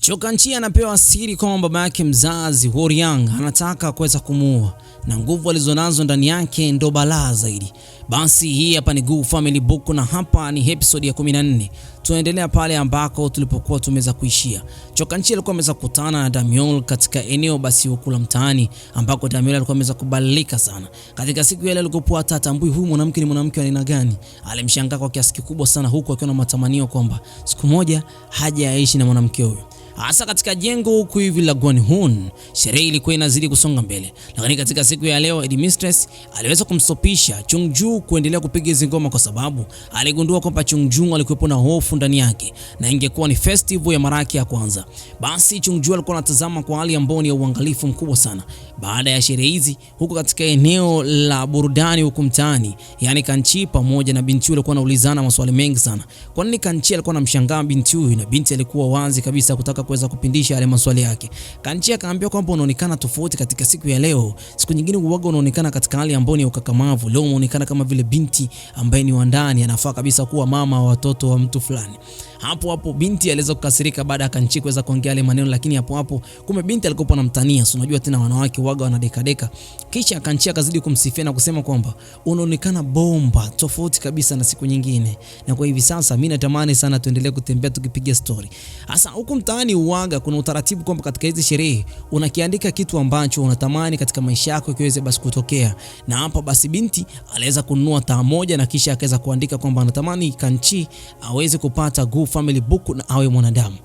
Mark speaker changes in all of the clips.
Speaker 1: Cho Kang-chi anapewa siri kwamba baba yake mzazi Woryang anataka kuweza kumuua na nguvu alizonazo ndani yake ndo balaa zaidi. Basi hii hapa ni Gu Family Book na hapa ni episode ya 14. Tunaendelea pale ambako tulipokuwa tumeweza kuishia. Cho Kang-chi alikuwa ameweza kukutana na Damiol katika eneo basi huko la mtaani ambako Damiol alikuwa ameweza kubadilika sana. Katika siku ile alikopoa hata atambui huyu mwanamke ni mwanamke wa aina gani. Alimshangaa kwa kiasi kikubwa sana huku akiwa na matamanio kwamba siku moja haja yaishi na mwanamke huyo. Hasa katika jengo huku hivi la Gwanhun, sherehe ilikuwa inazidi kusonga mbele. Lakini katika siku ya leo Headmistress aliweza kumstopisha Chungju kuendelea kupiga hizo ngoma kwa sababu aligundua kwamba Chungju alikuwa na hofu ndani yake na ingekuwa ni festival ya mara yake ya kwanza. Basi Chungju alikuwa anatazama kwa hali ambayo ni ya uangalifu mkubwa sana. Baada ya sherehe hizi huko katika eneo la burudani huko mtaani, yani Kang-chi pamoja na binti yule walikuwa wanaulizana maswali mengi sana. Kwa nini Kang-chi alikuwa anamshangaa binti huyu na binti alikuwa wazi kabisa kutaka kuweza kupindisha yale maswali yake. Kang-chi akaambia kwamba unaonekana tofauti katika siku ya leo. Siku nyingine uwaga unaonekana katika hali ambayo ni ukakamavu. Leo unaonekana kama vile binti ambaye ni wa ndani, anafaa kabisa kuwa mama wa watoto wa mtu fulani. Hapo binti aliweza kukasirika baada ya Kang-chi kuweza kuongea yale maneno, lakini hapo kumbe binti alikuwa anamtania. So unajua tena wanawake waga wanadekadeka. Kisha Kang-chi akazidi kumsifia na kusema kwamba unaonekana bomba tofauti kabisa na siku nyingine. Na kwa hivi sasa mimi natamani sana tuendelee kutembea tukipiga story. Hasa huko mtaani uwaga kuna utaratibu kwamba katika hizi sherehe unakiandika kitu ambacho unatamani katika maisha yako kiweze basi kutokea. Na hapa basi binti aliweza kununua taa moja na kisha akaweza kuandika kwamba anatamani Kang-chi aweze kupata Gu Family Book na awe mwanadamu.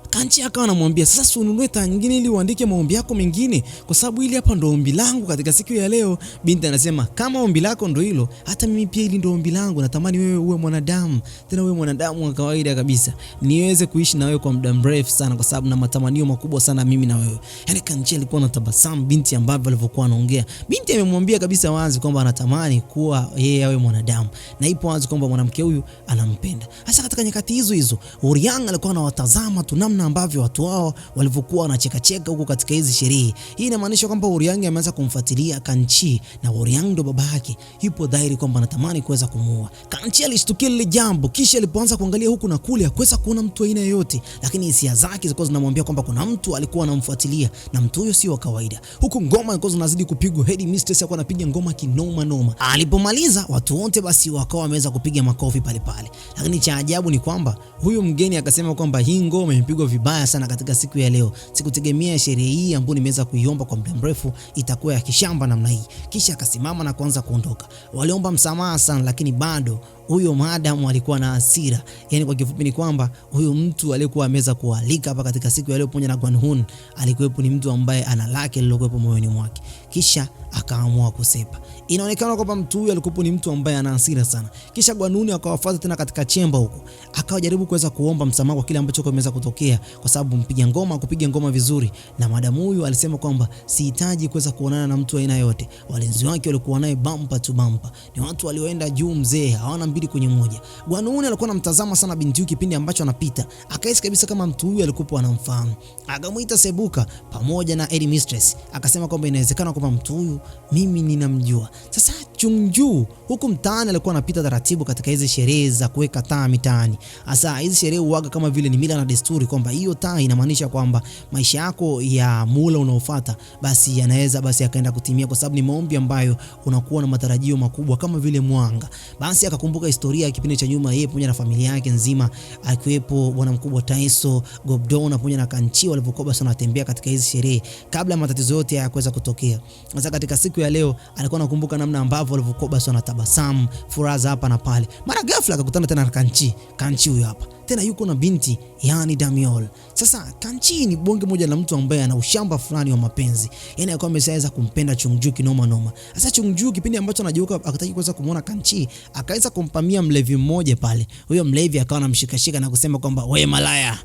Speaker 1: Kang-chi akawa anamwambia sasa ununue taa nyingine ili uandike maombi yako mengine kwa sababu hili hapa ndo ombi langu katika siku ya leo. Binti anasema kama ombi lako ndo hilo, hata mimi pia hili ndo ombi langu, natamani wewe uwe mwanadamu, tena uwe mwanadamu wa kawaida kabisa, niweze kuishi na wewe kwa muda mrefu sana kwa sababu na matamanio makubwa sana mimi na wewe. Yani Kang-chi alikuwa anatabasamu binti ambavyo alivyokuwa anaongea. Binti amemwambia kabisa wazi kwamba anatamani kuwa yeye awe mwanadamu na ipo wazi kwamba mwanamke huyu anampenda. Hasa katika nyakati hizo Woryang alikuwa anawatazama tu namna ambavyo watu wao walivyokuwa wanacheka huko katika hizi sherehe. Hii inamaanisha kwamba Woryang ameanza kumfuatilia Kang-chi na Woryang ndo baba yake. Yupo dhahiri kwamba anatamani kuweza kumuua. Kang-chi alishtukia lile jambo, kisha alipoanza kuangalia huku na kule hakuweza kuona mtu aina yoyote, lakini hisia zake zilikuwa zinamwambia kwamba kuna mtu alikuwa anamfuatilia na mtu huyo sio wa kawaida. Huku ngoma ilikuwa zinazidi kupigwa, Headmistress alikuwa anapiga ngoma kinoma noma. Alipomaliza watu wote basi wakawa wameweza kupiga makofi pale pale. Lakini cha ajabu ni kwamba huyu mgeni akasema kwamba hii ngoma imepigwa vibaya sana katika siku ya leo. Sikutegemea sherehe hii ambayo nimeweza kuiomba kwa muda mrefu itakuwa ya kishamba namna hii. Kisha akasimama na kuanza kuondoka. Waliomba msamaha sana lakini bado huyo madam alikuwa na hasira. Yani kwa kifupi ni kwamba huyo mtu aliyekuwa ameweza kualika hapa katika siku ya leo pamoja na Gwanhun alikuwepo ni mtu ambaye ana lake lilokuwepo moyoni mwake. Kisha akaamua kusepa. Inaonekana kwamba mtu huyu alikuwa ni mtu ambaye ana hasira sana. Kisha Gwanhun akawafuata tena katika chemba huko. Akajaribu kuweza kuomba msamaha kwa kile ambacho kimeweza kutokea kwa sababu mpiga ngoma vizuri na madam huyu alisema kwamba sihitaji kuweza kuonana na mtu aina yote. Walinzi wake walikuwa naye bumper to bumper. Ni watu walioenda juu mzee, hawana mbili kwenye moja. Gwanhun alikuwa anamtazama sana binti huyu kipindi ambacho anapita. Akahisi kabisa kama mtu huyu alikuwa anamfahamu. Akamuita Sebuka pamoja na Headmistress. Akasema kwamba inawezekana kwamba mtu huyu mimi ninamjua. Sasa Chungju huku mtaani alikuwa anapita taratibu katika hizi sherehe za kuweka taa mitaani. Hasa hizi sherehe huaga kama vile ni mila na desturi kwamba hiyo taa inamaanisha kwamba maisha yako ya mula unaofuata basi yanaweza basi akaenda kutimia kwa sababu ni maombi ambayo unakuwa na matarajio makubwa kama vile mwanga. Basi akakumbuka historia ya kipindi cha nyuma yeye pamoja na familia yake nzima akiwepo bwana mkubwa Taiso, Gobdon pamoja na Kang-chi walivyokuwa basi wanatembea katika hizi sherehe kabla matatizo yote haya kuweza kutokea. Sasa katika siku ya leo alikuwa anakumbuka namna ambavyo walivyokuwa basi wanatabasamu, furaha hapa na pale. Mara ghafla akakutana tena na Kang-chi. Kang-chi huyo hapa tena yuko na binti yani Damiol. Sasa Kang-chi ni bonge moja la mtu ambaye ana ushamba fulani wa mapenzi. Yani alikuwa ameshaanza kumpenda Chungju kinoma noma. Sasa Chungju kipindi ambacho anajeuka akataka kuweza kumuona Kang-chi, akaweza kumpamia mlevi mmoja pale. Huyo mlevi akawa anamshikashika na kusema kwamba wewe malaya,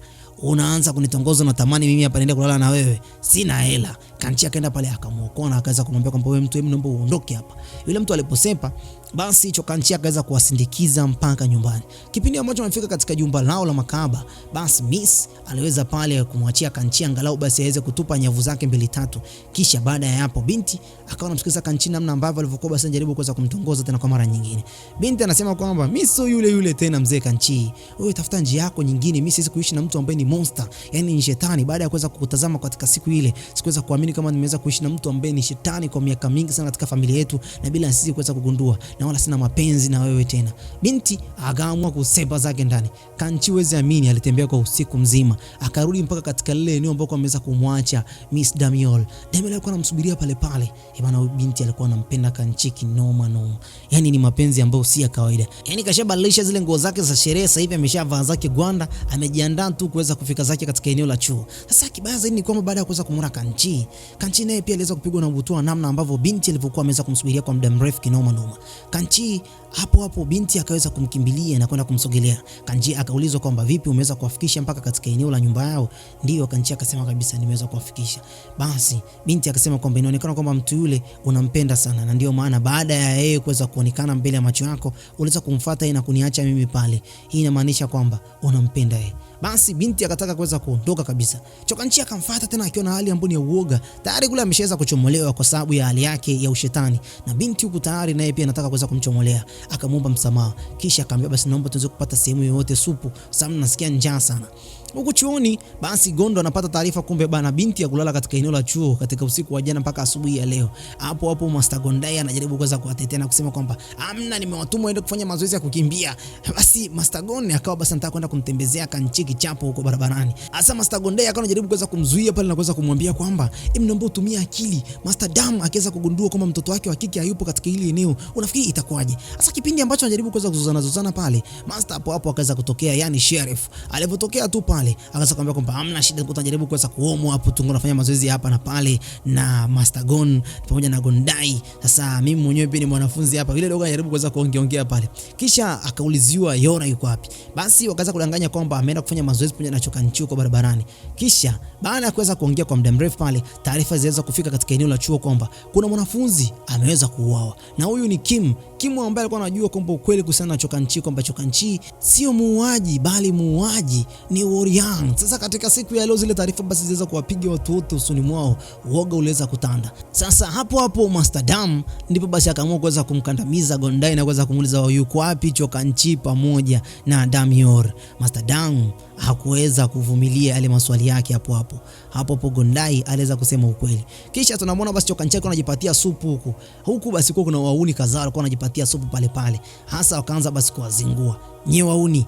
Speaker 1: unaanza kunitongoza na tamani mimi hapa naenda kulala na wewe. Sina hela. Kanchi akaenda pale akamuokoa na akaweza kumwambia kwamba wewe mtu, hebu naomba uondoke hapa. Yule mtu aliposepa, basi Kanchi akaweza kuwasindikiza mpaka nyumbani. Kipindi ambacho wamefika katika jumba lao la makahaba, basi Miss aliweza pale kumwachia Kanchi angalau basi aweze kutupa nyavu zake 2-3. Kisha baada ya hapo binti akawa anamsikiza Kanchi namna ambavyo alivyokuwa basi anajaribu kuweza kumtongoza tena kwa mara nyingine. Binti anasema kwamba Miss so yule tena mzee Kanchi, wewe tafuta njia yako nyingine, mimi siwezi kuishi na mtu ambaye ni monster, yani ni shetani. Baada ya kuweza kukutazama katika siku ile, sikuweza kuamini kama nimeweza kuishi na mtu ambaye ni shetani kwa miaka mingi sana katika familia yetu na bila sisi kuweza kugundua, na wala sina mapenzi na wewe tena. Binti akaamua kusepa zake ndani. Kanchi wezi amini alitembea kwa usiku mzima, akarudi mpaka katika lile eneo ambako ameweza kumwacha Miss Damiol. Damiol alikuwa anamsubiria pale pale. Bwana, binti alikuwa anampenda Kanchi kinoma noma. Yani ni mapenzi ambayo si ya kawaida. Yani kashabadilisha zile nguo zake za sherehe, sasa hivi ameshavaa zake gwanda, amejiandaa tu kuweza kufika zake katika eneo la chuo. Sasa kibaya zaidi ni kwamba baada ya kuweza kumwona Kanchi naye pia aliweza kupigwa na butwaa namna ambavyo binti alivyokuwa ameweza kumsubiria kwa muda mrefu kinoma noma. Kanchi hapo binti akaweza kumkimbilia na kwenda kumsogelea. Kanchi akaulizwa kwamba vipi, umeweza kuwafikisha mpaka katika eneo la nyumba yao? Ndio, Kanchi akasema kabisa nimeweza kuwafikisha. Basi binti akasema kwamba inaonekana kwamba mtu yule unampenda sana, na ndio maana baada ya yeye kuweza kuonekana mbele ya macho yako uliweza kumfuata yeye na kuniacha mimi pale. Hii inamaanisha kwamba unampenda yeye. Basi binti akataka kuweza kuondoka kabisa. Kanchi akamfuata tena akiwa na hali ambayo ni ya uoga. Tayari kule ameshaweza kuchomolewa kwa sababu ya hali yake ya ushetani, na binti huku tayari naye pia anataka kuweza kumchomolea. Akamuomba msamaha, kisha akamwambia basi naomba tuweze kupata sehemu yoyote supu, sababu nasikia njaa sana. Huku chuoni basi Gondo anapata taarifa kumbe bana binti ya kulala katika eneo la chuo katika usiku wa jana mpaka asubuhi ya leo. Hapo Master Gondai anajaribu kuweza kuwatetea na kusema kwamba amna, nimewatuma waende kufanya mazoezi ya kukimbia. Basi Master Gondai akawa basi anataka kwenda kumtembezea Kanchi kichapo huko barabarani. Hasa Master Gondai akawa anajaribu kuweza kumzuia pale na kuweza kumwambia kwamba naomba utumie akili. Master Dam akiweza kugundua kwamba mtoto wake wa kike hayupo katika hili eneo, unafikiri itakuwaje? Hasa kipindi ambacho anajaribu kuweza kuzozana pale, Master hapo akaweza kutokea, yani Sheriff alipotokea tu pale akaanza kumwambia kwamba hamna shida, tutajaribu kuweza kuomo hapo, tunafanya mazoezi hapa na pale na Master Gon pamoja na Gondai. Sasa mimi mwenyewe pia ni mwanafunzi hapa. Yule dogo anajaribu kuweza kuongea pale, kisha akauliziwa Yora yuko wapi. Basi wakaanza kudanganya kwamba ameenda kufanya mazoezi pamoja na Kanchi kwa barabarani. Kisha baada ya kuweza kuongea kwa muda mrefu pale, taarifa ziliweza kufika katika eneo la chuo kwamba kuna mwanafunzi ameweza kuuawa, na huyu ni Kim ambaye alikuwa anajua kwamba ukweli kuhusiana na Kanchi kwamba Kanchi sio muuaji bali muuaji ni Woryang. Sasa katika siku ya leo zile taarifa basi ziliweza kuwapiga watu wote usoni mwao, uoga uliweza kutanda. Sasa hapo Master Dam ndipo basi akaamua kuweza kumkandamiza Gondai na kuweza kumuuliza yuko wapi Kanchi pamoja na Damior. Master Dam hakuweza kuvumilia yale maswali yake hapo Gondai aliweza kusema ukweli. Kisha tunamwona basi Kanchi anajipatia supu huku basi kuna wauni kadhaa walikuwa wanajipatia supu pale. Hasa wakaanza basi kuwazingua, nyewe wauni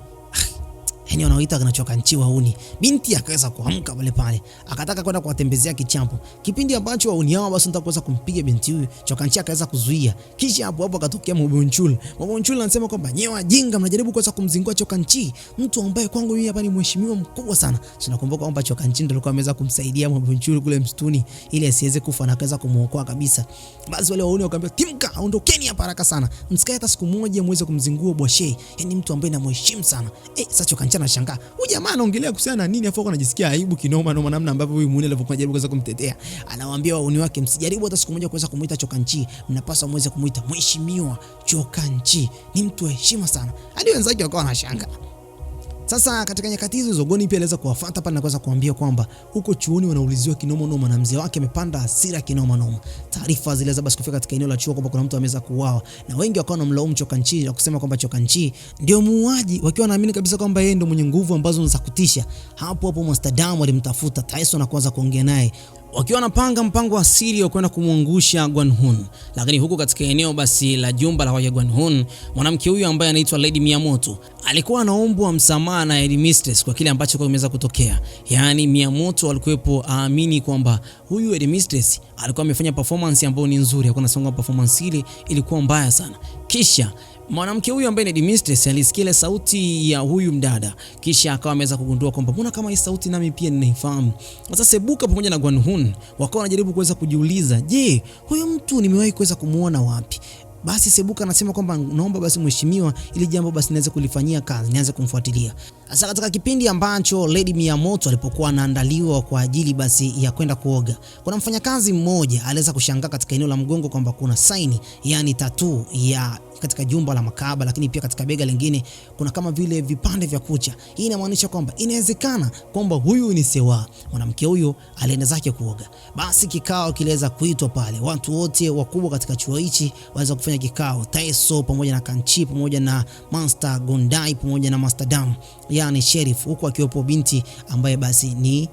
Speaker 1: yani wanaoita kana Kanchi wauni. Binti akaweza kuamka pale akataka kwenda kuwatembezea kichampo. Kipindi ambacho wauni hao basi nataka kuweza kumpiga binti huyu, Kanchi akaweza kuzuia. Kisha hapo akatokea Mobonchul anasema kwamba nyewe wajinga, mnajaribu kuweza kumzingua Kanchi, mtu ambaye kwangu mimi hapa ni mheshimiwa mkubwa sana. Tunakumbuka kwamba Kanchi ndio alikuwa ameweza kumsaidia Mobonchul kule msituni ili asiweze kufa na akaweza kumuokoa kabisa. Basi wale wauni wakamwambia timka, ondokeni hapa haraka sana, msikae hata siku moja muweze kumzingua Bwashe, yani mtu ambaye namheshimu sana. Sasa Kanchi anashangaa huyu jamaa anaongelea kuhusiana na nini, afu anajisikia aibu kinoma noma namna ambavyo huyu muone alivyokuwa anajaribu kuweza kumtetea. Anawaambia wauni wake msijaribu hata siku moja kuweza kumuita Kanchi, mnapaswa muweze kumuita mheshimiwa Kanchi, ni mtu wa heshima sana. Hadi wenzake wakawa wanashangaa. Sasa katika nyakati hizo Zogoni pia aliweza kuwafuata pale na kuweza kuambia kwamba huko chuoni wanauliziwa kinoma noma na mzee wake amepanda hasira kinoma noma. Taarifa ziliweza basi kufika katika eneo la chuo kwamba kuna mtu ameweza kuuawa, na wengi wakawa wanamlaumu Kanchi na kusema kwamba Kanchi ndio muuaji, wakiwa wanaamini kabisa kwamba yeye ndio mwenye nguvu ambazo za kutisha. Hapo Master Dam alimtafuta Tyson na kuanza kuongea naye, wakiwa wanapanga mpango wa siri wa kwenda kumwangusha Gwanhun. Lakini huko katika eneo basi la jumba la Gwanhun, mwanamke huyu ambaye anaitwa Lady Miyamoto alikuwa anaombwa msamaha na Headmistress kwa kile ambacho kimeweza kutokea. Yaani Miyamoto alikuwepo aamini kwamba huyu Headmistress alikuwa amefanya performance ambayo ni nzuri, hakuna songa performance ile ilikuwa mbaya sana. Kisha mwanamke huyu ambaye ni Mistress alisikia sauti ya huyu mdada, kisha akawa ameweza kugundua kwamba mbona kama hii sauti nami pia ninaifahamu. Sasa Sebuka pamoja na Gwanhun wakawa wanajaribu kuweza kujiuliza, je, huyu mtu nimewahi kuweza kumuona wapi? Basi Sebuka anasema kwamba naomba basi mheshimiwa, ili jambo basi niweze kulifanyia kazi, nianze kumfuatilia. Sasa katika kipindi ambacho Lady Miyamoto alipokuwa anaandaliwa kwa ajili basi ya kwenda kuoga, kuna mfanyakazi mmoja aliweza kushangaa katika eneo la mgongo kwamba kuna saini, yani tattoo ya katika jumba la makahaba, lakini pia katika bega lingine kuna kama vile vipande vya kucha. Hii inamaanisha kwamba inawezekana kwamba huyu ni Sewa. Mwanamke huyo alienda zake kuoga. Basi kikao kiliweza kuitwa pale. Watu wote wakubwa katika chuo hichi waweza kufanya kikao. Taeso pamoja na Kanchi pamoja na Master Gondai pamoja na Master Dam, yani Sheriff, huko akiwepo binti ambaye basi ni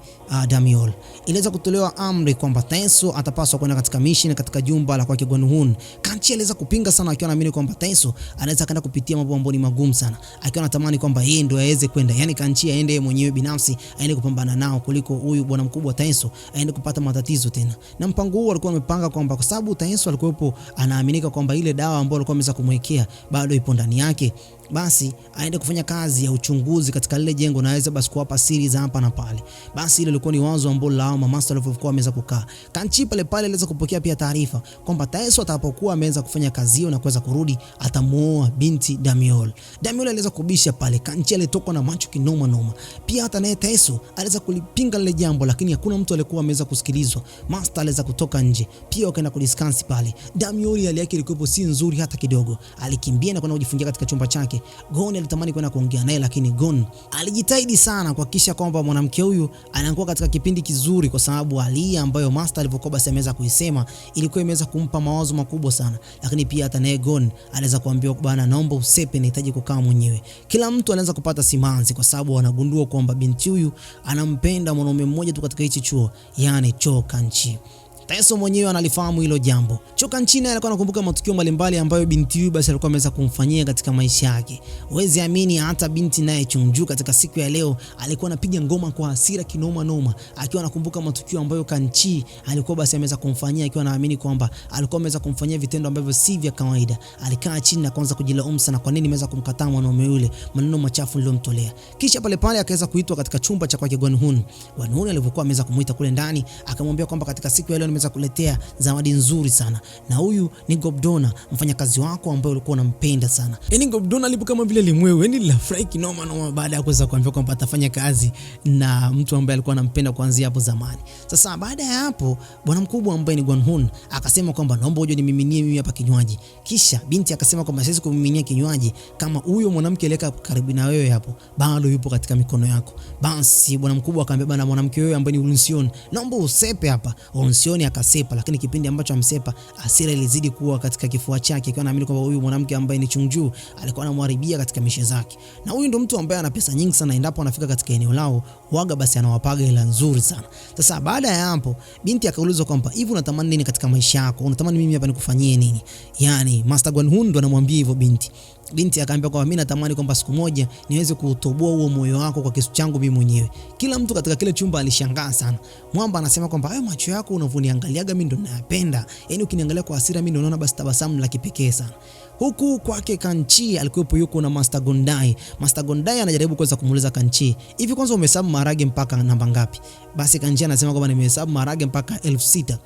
Speaker 1: Damiol. Iliweza kutolewa amri kwamba Taeso atapaswa kwenda katika mission katika jumba la kwake Gonhun. Kanchi aliweza kupinga sana, akiwa anaamini kwamba Taeso anaweza kwenda kupitia mambo ambayo ni magumu sana, akiwa anatamani kwamba yeye ndio aweze kwenda, yani Kanchi aende yeye mwenyewe binafsi, aende kupambana nao kuliko huyu bwana mkubwa Taeso aende kupata matatizo tena. Na mpango huu alikuwa amepanga kwamba kwa sababu Taeso alikuwepo anaaminika kwamba ile dawa ambayo alikuwa ameweza kumwekea bado ipo ndani yake, basi aende kufanya kazi ya uchunguzi katika lile jengo na aweze basi kuwapa siri za hapa na pale. Basi ile ilikuwa ni wazo ambalo lao Master walivyokuwa wameweza kukaa. Kanchi pale aliweza kupokea pia taarifa kwamba Taeso atakapokuwa ameweza kufanya kazi hiyo na kuweza kurudi atamuoa binti Damiol. Damiol aliweza kubisha pale. Kanchi alitoka na macho kinoma noma. Pia hata naye Taeso aliweza kulipinga lile jambo, lakini hakuna mtu aliyekuwa ameweza kusikilizwa. Master aliweza kutoka nje. Pia wakaenda kudiscuss pale. Damiol hali yake ilikuwa si nzuri hata kidogo. Alikimbia na kwenda kujifungia katika chumba chake. Gon alitamani kwenda kuongea naye, lakini Gon alijitahidi sana kuhakikisha kwamba mwanamke huyu anakuwa katika kipindi kizuri, kwa sababu hali ambayo Master alivyokuwa basi ameweza kuisema ilikuwa imeweza kumpa mawazo makubwa sana. Lakini pia hata naye Gon aliweza kuambiwa bwana, naomba usepe, nahitaji kukaa mwenyewe. Kila mtu anaweza kupata simanzi kwa sababu wanagundua kwamba binti huyu anampenda mwanaume mmoja tu katika hichi chuo, yani Cho Kanchi. Taeso mwenyewe analifahamu hilo jambo. Cho Kanchi naye alikuwa anakumbuka matukio mbalimbali ambayo binti huyu basi alikuwa ameweza kumfanyia katika maisha yake. Huwezi amini, hata binti naye Chungju katika siku ya leo alikuwa anapiga ngoma kwa hasira kinoma noma, akiwa anakumbuka matukio ambayo Kanchi alikuwa basi ameweza kumfanyia, akiwa anaamini kwamba alikuwa ameweza kumfanyia vitendo ambavyo si vya kawaida. Alikaa chini na kuanza kujilaumu sana, kwa nini nimeweza kumkataa mwanaume yule, maneno machafu niliyomtolea. Kisha pale akaweza kuitwa katika chumba cha kwake Gonhun. Gonhun alivyokuwa ameweza kumuita kule ndani, akamwambia kwamba katika siku ya leo nimeweza kuletea zawadi nzuri sana, na huyu ni Gobdona, mfanyakazi wako ambaye ulikuwa unampenda sana. Yani Gobdona alipo kama vile limwewe, yani lilafurahi kinoma noma baada ya kuweza kuambiwa kwamba atafanya kazi na mtu ambaye alikuwa anampenda kuanzia hapo zamani. Sasa baada ya hapo bwana mkubwa ambaye ni Gonhun akasema kwamba naomba uje nimiminie mimi hapa kinywaji. Kisha binti akasema kwamba siwezi kumiminia kinywaji kama huyo mwanamke aliyeka karibu na wewe hapo bado yupo katika mikono yako. Basi bwana mkubwa akamwambia bwana, mwanamke wewe ambaye ni Ulunsion, naomba usepe hapa. Ulunsion akasepa, lakini kipindi ambacho amsepa hasira ilizidi kuwa katika kifua chake, akiwa anaamini kwamba huyu mwanamke ambaye ni Chungju alikuwa anamharibia katika mishe zake. Na huyu ndo mtu ambaye ana pesa nyingi sana, endapo anafika katika eneo lao waga basi anawapaga hela nzuri sana. Sasa baada ya hapo binti akaulizwa kwamba hivi unatamani nini katika maisha yako? Unatamani mimi hapa nikufanyie nini? Yani Master Gonhun ndo anamwambia hivyo binti. Binti akaambia kwamba mimi natamani kwamba siku moja niweze kutoboa huo moyo wako kwa kisu changu mimi mwenyewe. Kila mtu katika kile chumba alishangaa sana. Mwamba anasema kwamba hayo macho yako unavoniangaliaga mimi ndo ninayapenda. Yaani ukiniangalia kwa hasira mimi ndo naona basi tabasamu la kipekee sana. Huku kwake Kanchi alikuwepo yuko na Master Gondai. Master Gondai anajaribu kuweza kumuuliza Kanchi, hivi kwanza umehesabu maharage mpaka namba ngapi? Basi Kanchi anasema kwamba nimehesabu maharage mpaka 6000.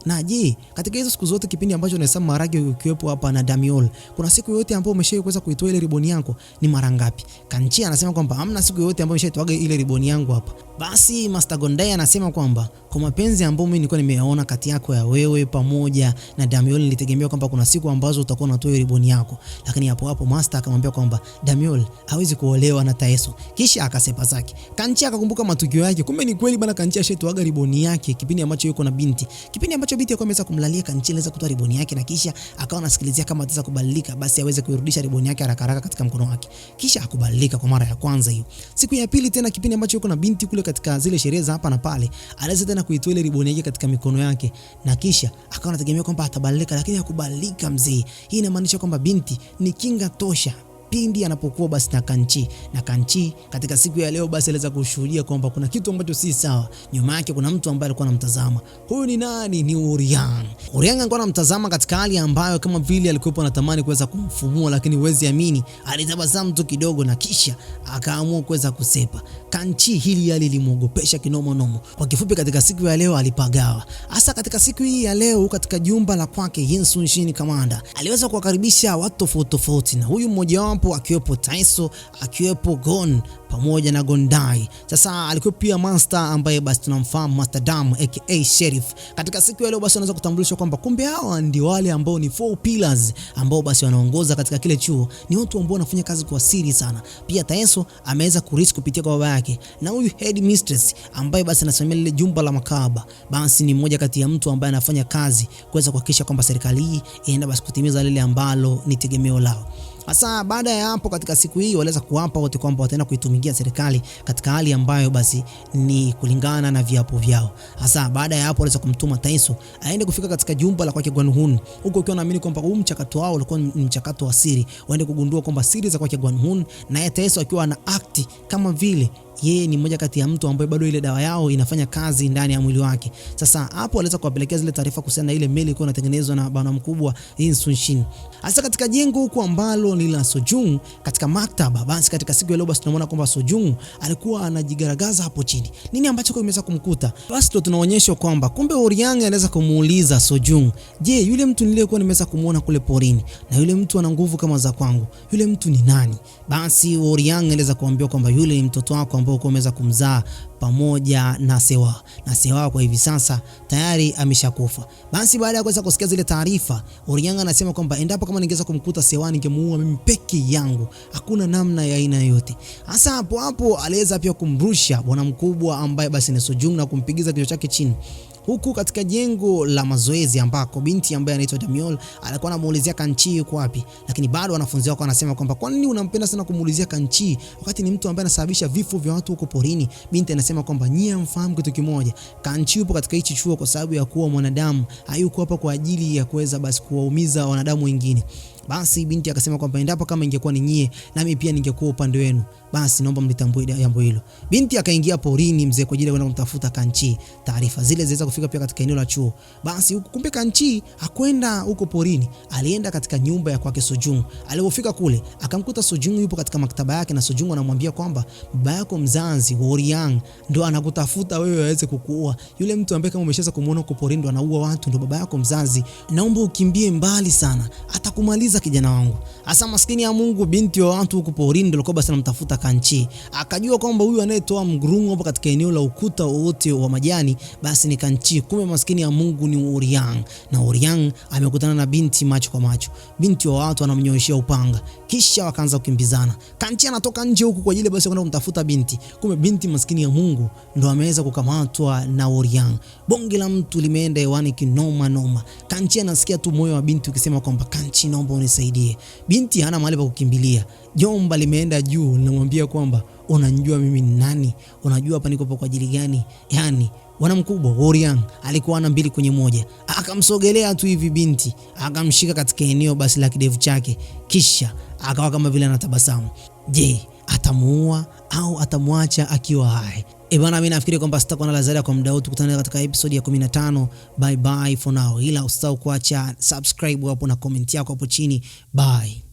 Speaker 1: Na je, katika hizo siku zote kipindi ambacho unahesabu maharage ukiwepo hapa na Damiol, kuna siku yote ambayo umeshawahi kuweza kuitoa ile riboni yako ni mara ngapi? Kanchi anasema kwamba hamna siku yote ambayo nimeshaitoaga ile riboni yangu hapa. Basi Master Gondai anasema kwamba kwa mapenzi ambayo mimi nilikuwa nimeyaona kati yako ya wewe pamoja na Damiol, nilitegemea kwamba kuna siku ambazo utakuwa unatoa riboni yako. Lakini hapo Master akamwambia kwamba Damiol hawezi kuolewa na Taeso. Kisha akasepa zake. Kanchi akakumbuka matukio yake. Kumbe ni kweli bana, Kanchi ashatoaga riboni yake kipindi ambacho yuko na binti. Kipindi ambacho binti alikuwa ameweza kumlalia, Kanchi aliweza kutoa riboni yake na kisha akawa anasikilizia kama ataweza kubadilika basi aweze kuirudisha riboni yake haraka haraka katika mkono wake. Kisha akubadilika kwa mara ya kwanza hiyo. Siku ya pili tena kipindi ambacho yuko na binti kule katika zile sherehe za hapa na pale, aliweza tena kuitoa ile riboni yake katika mikono yake na kisha akawa anategemea kwamba atabadilika, lakini hakubadilika mzee. Hii inamaanisha kwamba binti ni kinga tosha pindi anapokuwa basi na Kanchi katika siku ya leo basi aliweza kushuhudia kwamba kuna kitu ambacho si sawa. Nyuma yake kuna mtu ambaye alikuwa anamtazama. Huyu ni nani? Ni Oriang. Oriang alikuwa anamtazama katika hali ambayo kama vile alikuwa anatamani kuweza kumfumua, lakini huwezi amini, alitabasamu tu kidogo na kisha akaamua kuweza kusepa. Kanchi hili lilimwogopesha kinoma nomo. Kwa kifupi, katika siku ya leo alipagawa. Hasa katika siku hii ya leo katika jumba la kwake Yinsun Shin Commander aliweza kuwakaribisha watu tofauti, na huyu mmoja wapo akiwepo Taiso, akiwepo Gon pamoja na Gondai. Sasa alikuwa pia Master ambaye basi tunamfahamu Master Dam aka Sheriff. Katika siku ya leo basi anaweza kutambulishwa kwamba kumbe hawa ndio wale ambao ni 4 pillars ambao basi wanaongoza katika kile chuo. Ni watu ambao wanafanya kazi kwa siri sana. Pia Taiso ameweza kurisk kupitia kwa baba yake, na huyu head mistress ambaye basi anasimamia lile jumba la makaba basi ni mmoja kati ya mtu ambaye anafanya kazi kuweza kuhakikisha kwamba serikali hii inaenda basi kutimiza lile ambalo ni tegemeo lao. Sasa baada ya hapo katika siku hii waliweza kuapa wote kwamba wataenda kuitumikia serikali katika hali ambayo basi ni kulingana na viapo vyao. Sasa baada ya hapo waliweza kumtuma Taiso aende kufika katika jumba la kwake Gwanhun, huko ukiwa naamini kwamba huu mchakato wao ulikuwa ni mchakato wa siri, waende kugundua kwamba siri za kwake Gwanhun, na Taiso akiwa ana act kama vile yeye ni mmoja kati ya mtu ambaye bado ile dawa yao inafanya kazi ndani ya mwili wake. Sasa hapo waliweza kuwapelekea zile taarifa kuhusiana na ile meli ilikuwa inatengenezwa na bwana mkubwa Yinsun Shin. Hasa katika jengo huko ambalo ni la Sojung katika maktaba, basi katika siku ya leo basi tunaona kwamba Sojung alikuwa anajigaragaza hapo chini. Nini ambacho kimeweza kumkuta? Basi ndo tunaonyeshwa kwamba kumbe Oriang anaweza kumuuliza Sojung, "Je, yule mtu niliyekuwa nimeweza kumuona kule porini na yule mtu ana nguvu kama za kwangu, yule mtu ni nani?" Basi Oriang anaweza kuambia kwamba yule ni mtoto wako ambao umeweza kumzaa pamoja na Sewa kwa hivi sasa tayari ameshakufa. Basi baada ya kuweza kusikia zile taarifa, Oriang anasema kwamba endapo kama ningeweza kumkuta Sewa ningemuua mimi peke yangu, hakuna namna ya aina yoyote. Hasa hapo aliweza pia kumrusha bwana mkubwa ambaye basi ni Sojung na kumpigiza kichwa chake chini. Huku katika jengo la mazoezi ambako binti ambaye anaitwa Damiol alikuwa anamuulizia Kanchi yuko wapi, lakini bado wanafunzi wako wanasema kwamba kwa nini unampenda sana kumuulizia Kanchi wakati ni mtu ambaye anasababisha vifo vya watu huko porini. Binti anasema kwamba nyie mfahamu kitu kimoja, Kanchi yupo katika hichi chuo kwa sababu ya kuwa mwanadamu, hayuko hapa kwa ajili ya kuweza basi kuwaumiza wanadamu wengine. Basi binti akasema kwamba endapo kama ingekuwa ni nyie nami pia ningekuwa upande wenu, basi naomba mlitambue jambo hilo. Binti akaingia porini mzee kwa ajili ya kwenda kumtafuta Kanchi. Taarifa zile ziweza kufika pia katika eneo la chuo. Basi huko kumbe Kanchi hakwenda huko porini, alienda katika nyumba ya kwake Sojung. Alipofika kule akamkuta Sojung yupo katika maktaba yake, na Sojung anamwambia kwamba baba yako mzazi Oriang ndo anakutafuta wewe aweze kukuua. Yule mtu ambaye kama umeshaanza kumuona huko porini ndo anaua watu, ndo baba yako mzazi. Naomba ukimbie mbali sana, atakumaliza kijana wangu. Hasa maskini ya Mungu, binti wa watu huko porini ndio alikuwa basi anamtafuta Kanchi. Akajua kwamba huyu anayetoa mgrungu hapo katika eneo la ukuta wote wa majani basi ni Kanchi. Kumbe maskini ya Mungu ni Oriang, na Oriang amekutana na binti macho kwa macho. Binti wa watu anamnyoshia upanga, kisha wakaanza kukimbizana. Kanchi anatoka nje huku kwa ajili basi kwenda kumtafuta binti. Kumbe binti maskini ya Mungu ndo ameweza kukamatwa na Oriang. Bonge la mtu limeenda hewani kinoma noma. Kanchi anasikia tu moyo wa binti ukisema kwamba Kanchi, naomba unisaidie. Binti hana mahali pa kukimbilia. Jomba limeenda juu linamwambia kwamba unanijua mimi ni nani? Unajua hapa niko kwa ajili gani? Yani bwana mkubwa Oriang alikuwa ana 2 kwenye 1. Akamsogelea tu hivi binti, akamshika katika eneo basi la kidevu chake, kisha akawa kama vile anatabasamu. Je, atamuua au atamwacha akiwa hai? Bana, mimi nafikiri kwamba sitakuwa na la ziada kwa muda huu. Tukutane katika episode ya 15. Bye bye for now. Ila usisahau kuacha subscribe hapo na comment yako hapo chini. Bye.